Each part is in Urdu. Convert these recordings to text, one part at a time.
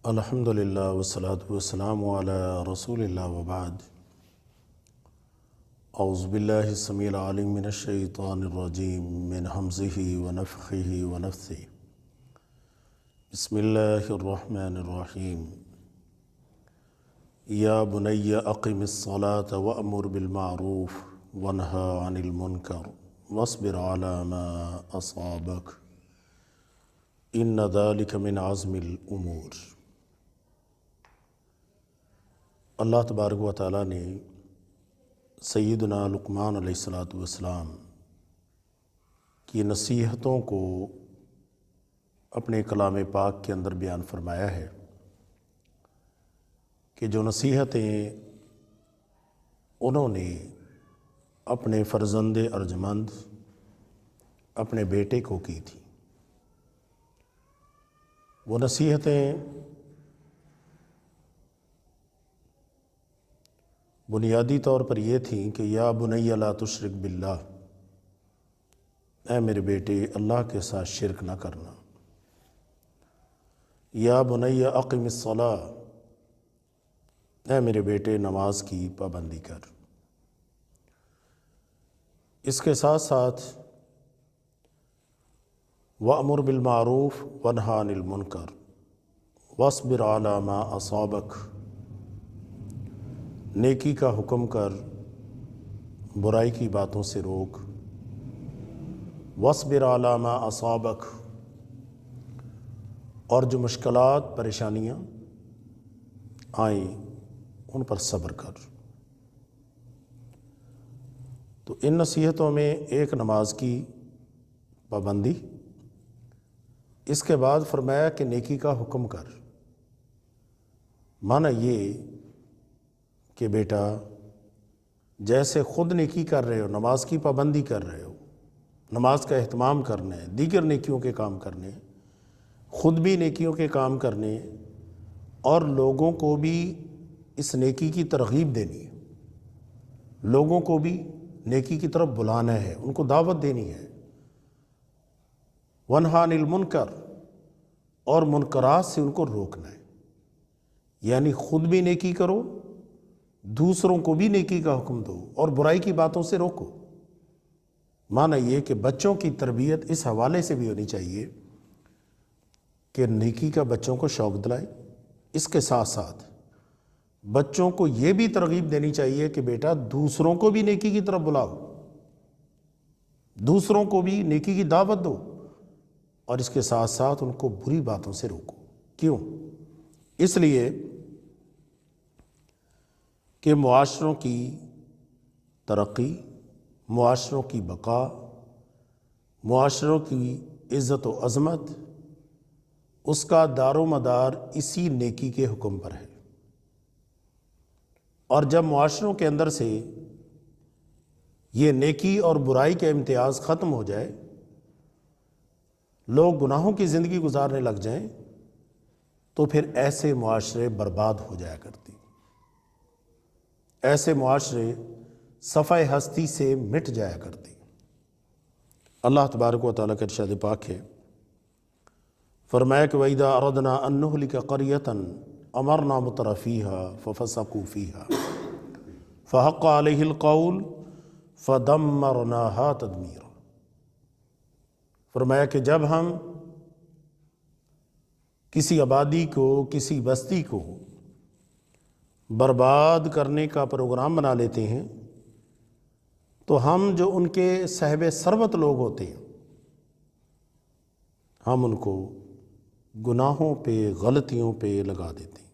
الحمدللہ والصلاة والسلام علی رسول اللہ وبعد اعوذ باللہ السمیع العلیم من الشیطان الرجیم من حمزہ ونفخہ ونفثہ بسم اللہ الرحمن الرحیم یا بنی اقم الصلاة وأمر بالمعروف وانہا عن المنکر واصبر علی ما اصابک ان ذلک من عزم الامور۔ اللہ تبارک و تعالیٰ نے سیدنا لقمان علیہ السلام کی نصیحتوں کو اپنے کلام پاک کے اندر بیان فرمایا ہے کہ جو نصیحتیں انہوں نے اپنے فرزند ارجمند اپنے بیٹے کو کی تھی، وہ نصیحتیں بنیادی طور پر یہ تھیں کہ یا بنی لا تشرک باللہ، اے میرے بیٹے اللہ کے ساتھ شرک نہ کرنا۔ یا بنی اقم الصلاۃ، اے میرے بیٹے نماز کی پابندی کر۔ اس کے ساتھ ساتھ وَأْمُرْ بِالْمَعْرُوفِ وَانْهَ عَنِ الْمُنْكَرِ وَاصْبِرْ عَلَى مَا أَصَابَكَ، نیکی کا حکم کر، برائی کی باتوں سے روک۔ وَاصْبِرْ عَلَى مَا أَصَابَكَ، اور جو مشکلات پریشانیاں آئیں ان پر صبر کر۔ تو ان نصیحتوں میں ایک نماز کی پابندی، اس کے بعد فرمایا کہ نیکی کا حکم کر، معنی یہ کہ بیٹا جیسے خود نیکی کر رہے ہو، نماز کی پابندی کر رہے ہو، نماز کا اہتمام کرنا ہے، دیگر نیکیوں کے کام کرنے، خود بھی نیکیوں کے کام کرنے اور لوگوں کو بھی اس نیکی کی ترغیب دینی ہے، لوگوں کو بھی نیکی کی طرف بلانا ہے، ان کو دعوت دینی ہے۔ وَانْهَ عَنِ الْمُنْكَرِ، اور منکرات سے ان کو روکنا ہے، یعنی خود بھی نیکی کرو، دوسروں کو بھی نیکی کا حکم دو اور برائی کی باتوں سے روکو۔ معنی یہ کہ بچوں کی تربیت اس حوالے سے بھی ہونی چاہیے کہ نیکی کا بچوں کو شوق دلائے، اس کے ساتھ ساتھ بچوں کو یہ بھی ترغیب دینی چاہیے کہ بیٹا دوسروں کو بھی نیکی کی طرف بلاؤ، دوسروں کو بھی نیکی کی دعوت دو، اور اس کے ساتھ ساتھ ان کو بری باتوں سے روکو۔ کیوں؟ اس لیے کہ معاشروں کی ترقی، معاشروں کی بقا، معاشروں کی عزت و عظمت، اس کا دار و مدار اسی نیکی کے حکم پر ہے۔ اور جب معاشروں کے اندر سے یہ نیکی اور برائی کا امتیاز ختم ہو جائے، لوگ گناہوں کی زندگی گزارنے لگ جائیں، تو پھر ایسے معاشرے برباد ہو جایا کرتے، ایسے معاشرے صفحہ ہستی سے مٹ جایا کرتے۔ اللہ تبارک و تعالیٰ کا ارشاد پاک ہے، فرمایا کہ وَإِذَا أَرَدْنَا أَن نُهْلِكَ قَرْيَةً أَمَرْنَا مُتْرَفِيهَا فَفَسَقُوا فِيهَا فَحَقَّ عَلَيْهِ الْقَوْلُ فَدَمَّرْنَاهَا تَدْمِيرًا۔ فرمایا کہ جب ہم کسی آبادی کو، کسی بستی کو برباد کرنے کا پروگرام بنا لیتے ہیں، تو ہم جو ان کے صاحب ثروت لوگ ہوتے ہیں، ہم ان کو گناہوں پہ، غلطیوں پہ لگا دیتے ہیں،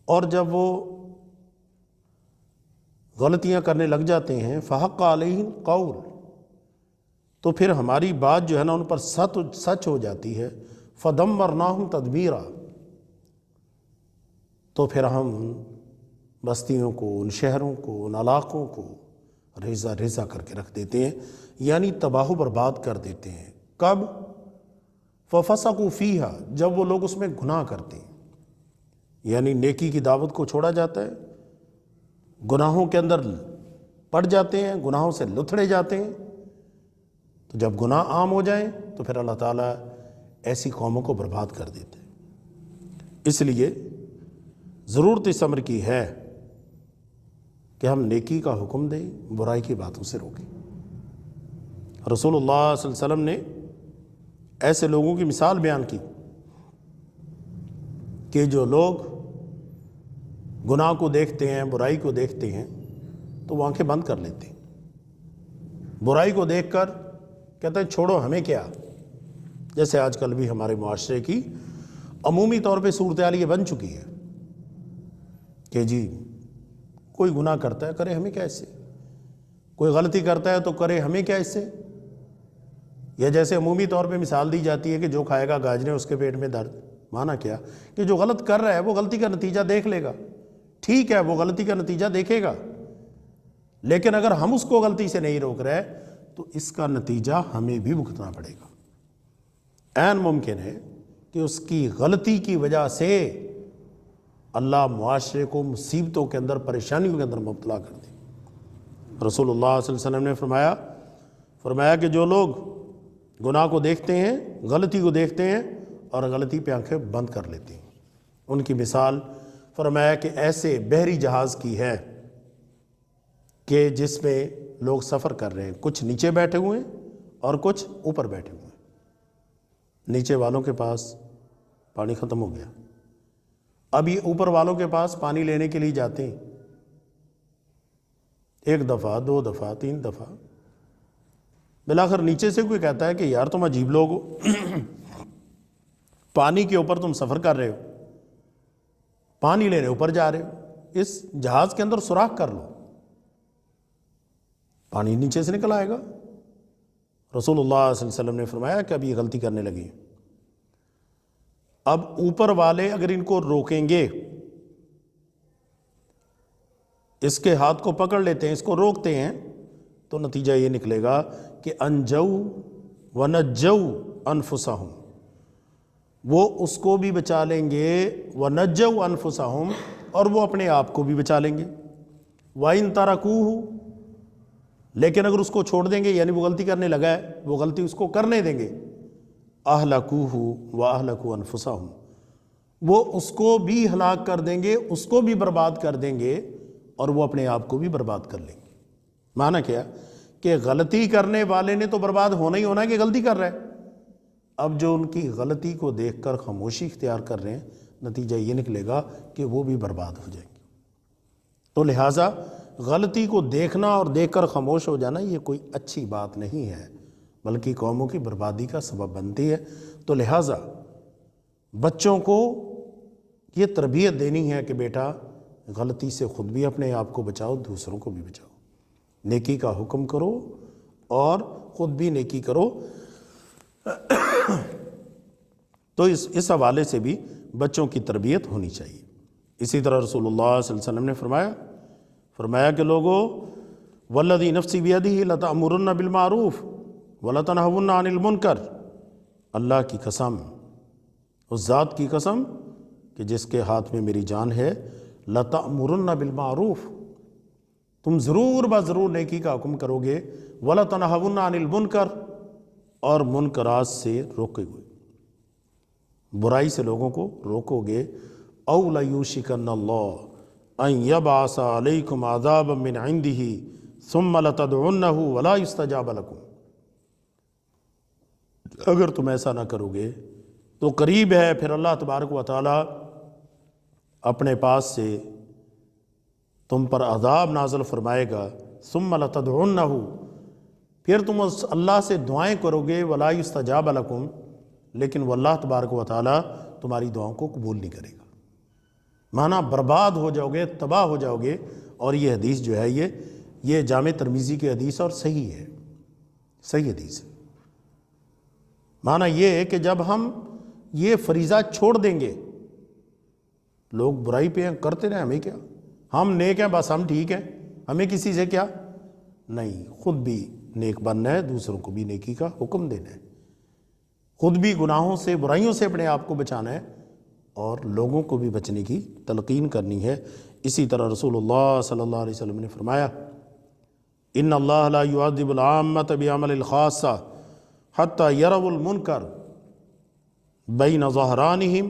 اور جب وہ غلطیاں کرنے لگ جاتے ہیں فحق علیہ القول، تو پھر ہماری بات جو ہے نا ان پر سچ ہو جاتی ہے، فدمرناہم تدمیرا، تو پھر ہم بستیوں کو، ان شہروں کو، ان علاقوں کو ریزہ ریزہ کر کے رکھ دیتے ہیں، یعنی تباہ و برباد کر دیتے ہیں۔ کب؟ فَفَسَقُوا فِيهَا، جب وہ لوگ اس میں گناہ کرتے ہیں، یعنی نیکی کی دعوت کو چھوڑا جاتا ہے، گناہوں کے اندر پڑ جاتے ہیں، گناہوں سے لتھڑے جاتے ہیں۔ تو جب گناہ عام ہو جائیں تو پھر اللہ تعالیٰ ایسی قوموں کو برباد کر دیتے ہیں۔ اس لیے ضرورت اس امر کی ہے کہ ہم نیکی کا حکم دیں، برائی کی باتوں سے روکیں۔ رسول اللہ صلی اللہ علیہ وسلم نے ایسے لوگوں کی مثال بیان کی کہ جو لوگ گناہ کو دیکھتے ہیں، برائی کو دیکھتے ہیں تو وہ آنکھیں بند کر لیتے ہیں، برائی کو دیکھ کر کہتے ہیں چھوڑو ہمیں کیا۔ جیسے آج کل بھی ہمارے معاشرے کی عمومی طور پہ صورتحال یہ بن چکی ہے کہ جی کوئی گناہ کرتا ہے کرے ہمیں کیا اس سے، کوئی غلطی کرتا ہے تو کرے ہمیں کیا اس سے۔ یا جیسے عمومی طور پہ مثال دی جاتی ہے کہ جو کھائے گا گاجریں اس کے پیٹ میں درد۔ مانا کیا کہ جو غلط کر رہا ہے وہ غلطی کا نتیجہ دیکھ لے گا، ٹھیک ہے وہ غلطی کا نتیجہ دیکھے گا، لیکن اگر ہم اس کو غلطی سے نہیں روک رہے تو اس کا نتیجہ ہمیں بھی بھگتنا پڑے گا۔ عین ممکن ہے کہ اس کی غلطی کی وجہ سے اللہ معاشرے کو مصیبتوں کے اندر، پریشانیوں کے اندر مبتلا کر دے۔ رسول اللہ صلی اللہ علیہ وسلم نے فرمایا کہ جو لوگ گناہ کو دیکھتے ہیں، غلطی کو دیکھتے ہیں اور غلطی پہ آنکھیں بند کر لیتے ہیں، ان کی مثال فرمایا کہ ایسے بحری جہاز کی ہے کہ جس میں لوگ سفر کر رہے ہیں، کچھ نیچے بیٹھے ہوئے ہیں اور کچھ اوپر بیٹھے ہوئے ہیں۔ نیچے والوں کے پاس پانی ختم ہو گیا، اب یہ اوپر والوں کے پاس پانی لینے کے لیے جاتے ہیں، ایک دفعہ، دو دفعہ، تین دفعہ، بالآخر نیچے سے کوئی کہتا ہے کہ یار تم عجیب لوگ ہو، پانی کے اوپر تم سفر کر رہے ہو، پانی لینے اوپر جا رہے ہو، اس جہاز کے اندر سوراخ کر لو، پانی نیچے سے نکل آئے گا۔ رسول اللہ صلی اللہ علیہ وسلم نے فرمایا کہ اب یہ غلطی کرنے لگی، اب اوپر والے اگر ان کو روکیں گے، اس کے ہاتھ کو پکڑ لیتے ہیں، اس کو روکتے ہیں، تو نتیجہ یہ نکلے گا کہ انجو ونجو انفسہم، وہ اس کو بھی بچا لیں گے، ونجو انفسہم، اور وہ اپنے آپ کو بھی بچا لیں گے۔ وَإِن تَرَكُوهُ، لیکن اگر اس کو چھوڑ دیں گے، یعنی وہ غلطی کرنے لگا ہے، وہ غلطی اس کو کرنے دیں گے، أَهْلَكُوهُ وَأَهْلَكُوا أَنفُسَهُمْ، وہ اس کو بھی ہلاک کر دیں گے، اس کو بھی برباد کر دیں گے، اور وہ اپنے آپ کو بھی برباد کر لیں گے۔ معنی کیا کہ غلطی کرنے والے نے تو برباد ہونا ہی ہونا ہے کہ غلطی کر رہا ہے، اب جو ان کی غلطی کو دیکھ کر خاموشی اختیار کر رہے ہیں، نتیجہ یہ نکلے گا کہ وہ بھی برباد ہو جائیں گے۔ تو لہٰذا غلطی کو دیکھنا اور دیکھ کر خاموش ہو جانا یہ کوئی اچھی بات نہیں ہے، بلکہ قوموں کی بربادی کا سبب بنتی ہے۔ تو لہٰذا بچوں کو یہ تربیت دینی ہے کہ بیٹا غلطی سے خود بھی اپنے آپ کو بچاؤ، دوسروں کو بھی بچاؤ، نیکی کا حکم کرو اور خود بھی نیکی کرو۔ تو اس حوالے سے بھی بچوں کی تربیت ہونی چاہیے۔ اسی طرح رسول اللہ صلی اللہ علیہ وسلم نے فرمایا کہ لوگو والذی نفسی بیدہ لتأمرن بالمعروف ولتنہون عن المنکر، اللہ کی قسم، اس ذات کی قسم کہ جس کے ہاتھ میں میری جان ہے، لتأمرن بالمعروف، تم ضرور ضرور نیکی کا حکم کرو گے، وَلَتَنْهَوْنَ عَنِ الْمُنْكَرِ، اور منکرات سے روکو گے، برائی سے لوگوں کو روکو گے۔ اَوْ لَيُوشِكَنَّ اللَّهُ أَن يَبْعَثَ عَلَيْكُمْ عَذَابًا مِّنْ عِنْدِهِ ثُمَّ لَتَدْعُنَّهُ وَلَا يُسْتَجَابَ لَكُمْ، اگر تم ایسا نہ کرو گے تو قریب ہے پھر اللہ تبارک و تعالی اپنے پاس سے تم پر عذاب نازل فرمائے گا، ثم لتدعنہ، پھر تم اس اللہ سے دعائیں کرو گے، ولا یستجاب لکم، لیکن وہ اللہ تبارک و تعالی تمہاری دعاؤں کو قبول نہیں کرے گا، معنی برباد ہو جاؤ گے، تباہ ہو جاؤ گے۔ اور یہ حدیث جو ہے یہ جامع ترمذی کی حدیث اور صحیح ہے، صحیح حدیث ہے۔ معنی یہ ہے کہ جب ہم یہ فریضہ چھوڑ دیں گے، لوگ برائی پہ کرتے رہے، ہمیں کیا، ہم نیک ہیں بس ہم ٹھیک ہیں، ہمیں کسی سے کیا نہیں، خود بھی نیک بننا ہے، دوسروں کو بھی نیکی کا حکم دینا ہے، خود بھی گناہوں سے، برائیوں سے اپنے آپ کو بچانا ہے، اور لوگوں کو بھی بچنے کی تلقین کرنی ہے۔ اسی طرح رسول اللہ صلی اللہ علیہ وسلم نے فرمایا، ان اللہ لا يعذب العامۃ بعمل الخاصہ حتی یروا المنکر بین ظہرانہم